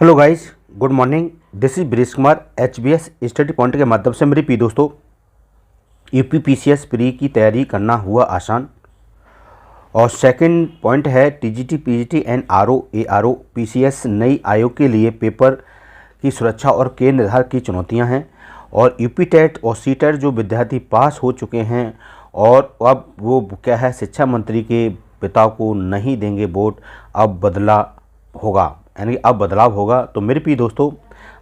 Hello guys, good morning. This is bridge Kumar. HBs study point के माध्यम से मेरे प्रिय दोस्तों, यूपी पीसीएस प्री की तैयारी करना हुआ आसान। और सेकंड पॉइंट है TGT PGT and RO ARO PCS नई आयोग के लिए पेपर की सुरक्षा और केंद्र निर्धारण की चुनौतियां हैं। और यूपी टेट और सी टेट जो विद्यार्थी पास हो चुके हैं और अब वो क्या है, शिक्षा मंत्री के पिता को नहीं देंगे वोट, अब बदला होगा, यानी अब बदलाव होगा। तो मेरे प्रिय दोस्तों,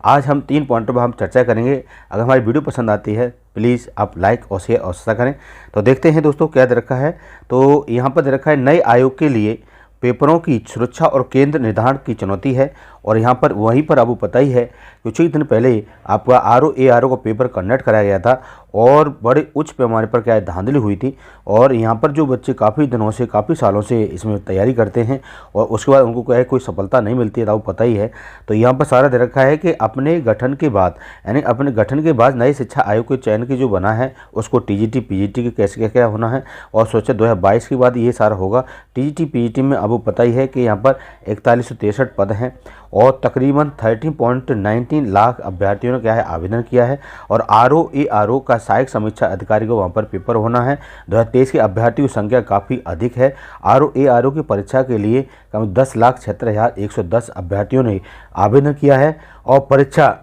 आज हम 3 पॉइंटों पर हम चर्चा करेंगे। अगर हमारी वीडियो पसंद आती है प्लीज़ आप लाइक और शेयर और सब्सक्राइब करें। तो देखते हैं दोस्तों क्या दे रखा है। तो यहाँ पर दे रखा है नए आयोग के लिए पेपरों की सुरक्षा और केंद्र निर्धारण की चुनौती है। और यहाँ पर वहीं पर आपको पता ही है कुछ ही दिन पहले आपका आरओ एआरओ का पेपर कंडक्ट कराया गया था और बड़े उच्च पैमाने पर क्या है धांधली हुई थी। और यहाँ पर जो बच्चे काफ़ी दिनों से काफ़ी सालों से इसमें तैयारी करते हैं और उसके बाद उनको क्या है कोई सफलता नहीं मिलती है, तो आपको पता ही है। तो यहाँ पर सारा दे रखा है कि अपने गठन के बाद, यानी अपने गठन के बाद नए शिक्षा आयोग के चयन की जो बना है उसको टीजीटी पीजीटी के कैसे क्या क्या होना है। और सोचा 2022 के बाद ये सारा होगा। टीजीटी पीजीटी में आपको पता ही है कि यहाँ पर 4163 पद हैं और तकरीबन 13.19 लाख अभ्यर्थियों ने क्या है आवेदन किया है। और आरओ एआरओ का सहायक समीक्षा अधिकारी को वहाँ पर पेपर होना है। 2023 के अभ्यर्थियों की संख्या काफ़ी अधिक है। आरओ एआरओ की परीक्षा के लिए करीब 10,76,110 अभ्यर्थियों ने आवेदन किया है। और परीक्षा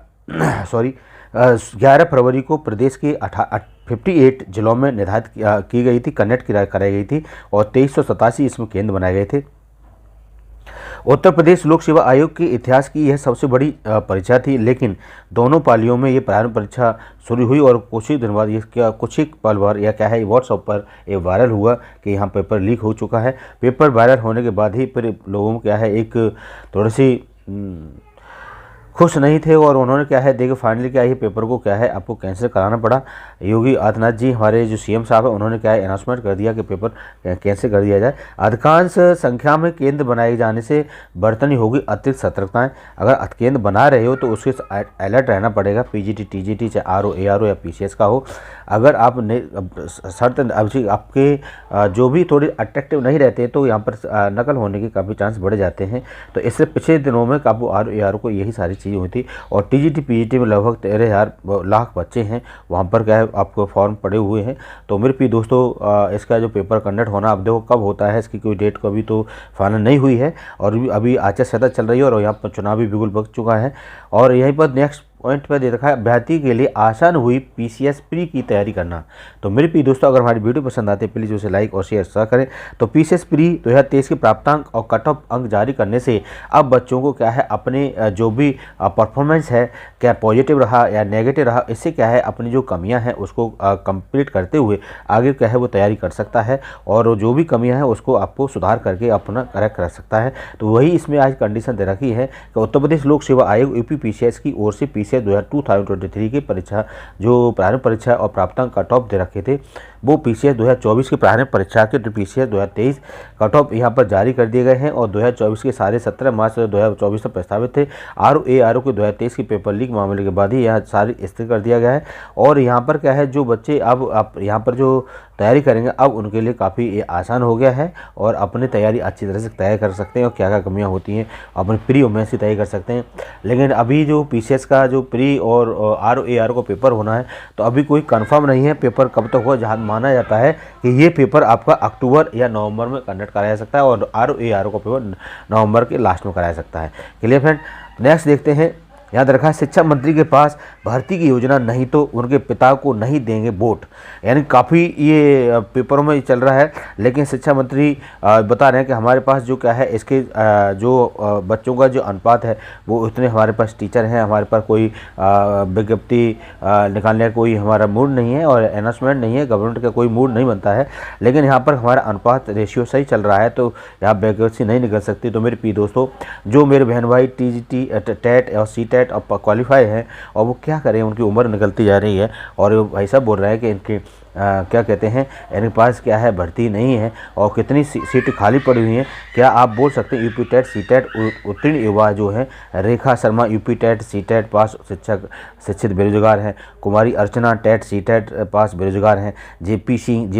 11 फरवरी को प्रदेश के 58 जिलों में निर्धारित की गई थी, कंडक्ट कराई गई थी और 2387 इसमें केंद्र बनाए गए थे। उत्तर प्रदेश लोक सेवा आयोग के इतिहास की यह सबसे बड़ी परीक्षा थी, लेकिन दोनों पालियों में ये प्रारंभ परीक्षा शुरू हुई और कुछ ही दिन बाद ये क्या कुछ ही पल भर या क्या है व्हाट्सएप पर ये वायरल हुआ कि यहाँ पेपर लीक हो चुका है। पेपर वायरल होने के बाद ही फिर लोगों में क्या है एक थोड़ी सी खुश नहीं थे और उन्होंने क्या है देखिए फाइनली क्या है पेपर को क्या है आपको कैंसिल कराना पड़ा। योगी आदित्यनाथ जी हमारे जो सीएम साहब है उन्होंने क्या है अनाउंसमेंट कर दिया कि पेपर कैंसिल कर दिया जाए। अधिकांश संख्या में केंद्र बनाए जाने से बरतनी होगी अतिरिक्त सतर्कताएं। अगर केंद्र बना रहे हो तो उसके अलर्ट रहना पड़ेगा, पीजीटी टीजीटी चाहे आरओ एआरओ या पीसीएस का हो। अगर आप शर्त आपके जो भी थोड़े अट्रैक्टिव नहीं रहते तो यहाँ पर नकल होने के काफ़ी चांस बढ़ जाते हैं। तो इससे पिछले दिनों में काबू आरओ एआरओ को यही सारी चीज़ें हुई थी। और टीजीटी पीजीटी में लगभग 13,000 लाख बच्चे हैं, वहाँ पर क्या है आपको फॉर्म पड़े हुए हैं। तो मेरे प्रिय दोस्तों, इसका जो पेपर कंडक्ट होना अब देखो कब होता है, इसकी कोई डेट को अभी तो फाइनल नहीं हुई है। और अभी आचार संहिता चल रही है और यहाँ पर चुनाव भी बिल्कुल बच चुका है। और यहीं पर नेक्स्ट पॉइंट पर दे रखा है अभ्यर्थी के लिए आसान हुई पीसीएस प्री की तैयारी करना। तो मेरे प्रिय दोस्तों, अगर हमारी वीडियो पसंद आती है प्लीज़ उसे लाइक और शेयर करें। तो पीसीएस प्री 2023 के प्राप्तांक और कट ऑफ अंक जारी करने से अब बच्चों को क्या है अपने जो भी परफॉर्मेंस है क्या पॉजिटिव रहा या नेगेटिव रहा, इससे क्या है अपनी जो कमियां हैं उसको कंप्लीट करते हुए आगे क्या है वो तैयारी कर सकता है और जो भी कमियां हैं उसको आपको सुधार करके अपना करेक्ट कर सकता है। तो वही इसमें आज कंडीशन दे रखी है कि उत्तर प्रदेश लोक सेवा आयोग यूपी पीसीएस की ओर से पीसीएस 2023 की परीक्षा जो प्रारंभिक परीक्षा और प्राप्तांक कट ऑफ दे रखे थे वो पीसीएस 2024 की प्रारंभिक परीक्षा के पीसीएस 2023 कट ऑफ यहाँ पर जारी कर दिए गए हैं। और 2024 के सारे 17 मार्च 2024 तक प्रस्तावित थे। आरओ एआरओ के 2023 की पेपर लीक मामले के बाद ही यहाँ सारी स्थिति कर दिया गया है। और यहाँ पर क्या है जो बच्चे अब आप यहाँ पर जो तैयारी करेंगे अब उनके लिए काफ़ी आसान हो गया है और अपनी तैयारी अच्छी तरह से तैयार कर सकते हैं और क्या क्या कमियाँ होती हैं अपनी प्री और मेंस की तैयारी कर सकते हैं। लेकिन अभी जो पीसीएस का जो प्री और आरओ एआरओ को पेपर होना है तो अभी कोई कंफर्म नहीं है पेपर कब तक होगा। जहाँ माना जाता है कि ये पेपर आपका अक्टूबर या नवंबर में कंडक्ट कराया जा सकता है और आरओ एआरओ का पेपर नवंबर के लास्ट में कराया सकता है। क्लियर फ्रेंड, नेक्स्ट देखते हैं। याद रखा शिक्षा मंत्री के पास भर्ती की योजना नहीं तो उनके पिता को नहीं देंगे वोट, यानी काफ़ी ये पेपरों में चल रहा है। लेकिन शिक्षा मंत्री बता रहे हैं कि हमारे पास जो क्या है इसके जो बच्चों का जो अनुपात है वो उतने हमारे पास टीचर हैं, हमारे पास कोई विज्ञप्ति निकालने का कोई हमारा मूड नहीं है और अनाउंसमेंट नहीं है, गवर्नमेंट का कोई मूड नहीं बनता है। लेकिन यहाँ पर हमारा अनुपात रेशियो सही चल रहा है तो यहाँ वैकेंसी नहीं निकल सकती। तो मेरे प्रिय दोस्तों, जो मेरे बहन भाई टीजीटी टेट और सी और क्वालिफाई हैं और वो क्या करें, उनकी उम्र निकलती जा रही है और भाई साहब बोल रहे हैं कि इनके क्या कहते हैं, इनके पास क्या है भर्ती नहीं है और कितनी सीट खाली पड़ी हुई हैं। क्या आप बोल सकते हैं यूपी टेट सी टेट उत्तीर्ण युवा जो है, Rekha Sharma UP TET C TET pass शिक्षित बेरोजगार हैं। कुमारी अर्चना टेट सी टेट पास बेरोजगार हैं। JP Singh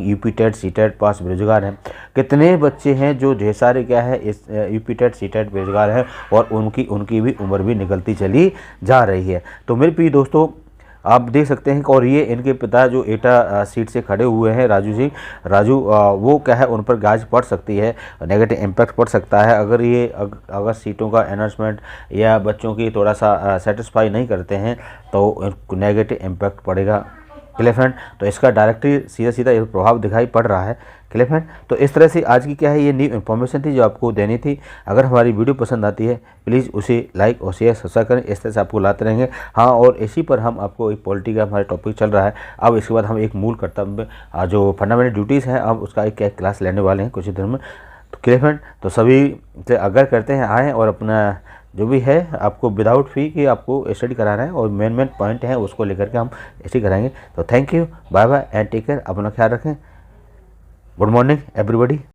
UP TET C TET पास बेरोजगार हैं। कितने बच्चे हैं जो ढेर सारे क्या है इस यूपी टेट सी टेट बेरोजगार हैं और उनकी भी उम्र भी निकलती चली जा रही है। तो मेरे प्रिय दोस्तों, आप देख सकते हैं कि और ये इनके पिता जो एटा सीट से खड़े हुए हैं राजू, वो क्या है उन पर गाज पड़ सकती है, नेगेटिव इम्पैक्ट पड़ सकता है अगर सीटों का अनाउंसमेंट या बच्चों की थोड़ा सा सेटिस्फाई नहीं करते हैं तो नेगेटिव इम्पैक्ट पड़ेगा। क्लियर फ्रेंड, तो इसका डायरेक्टली सीधा प्रभाव दिखाई पड़ रहा है। क्लियर फ्रेंड, तो इस तरह से आज की क्या है ये न्यू इन्फॉर्मेशन थी जो आपको देनी थी। अगर हमारी वीडियो पसंद आती है प्लीज़ उसे लाइक और शेयर सब्सक्राइब करें, इस तरह से आपको लाते रहेंगे। हाँ, और इसी पर हम आपको एक पॉलिटी का हमारा टॉपिक चल रहा है। अब इसके बाद हम एक मूल कर्तव्य जो फंडामेंटल ड्यूटीज़ हैं, अब उसका एक क्लास लेने वाले हैं कुछ ही दिन में। तो क्लियर फ्रेंड, तो सभी से अगर करते हैं आएँ और अपना जो भी है आपको विदाउट फी कि आपको स्टडी कराना है और मेन पॉइंट है उसको लेकर के हम स्टडी कराएंगे। तो thank you, bye bye and take care, अपना ख्याल रखें। Good morning everybody.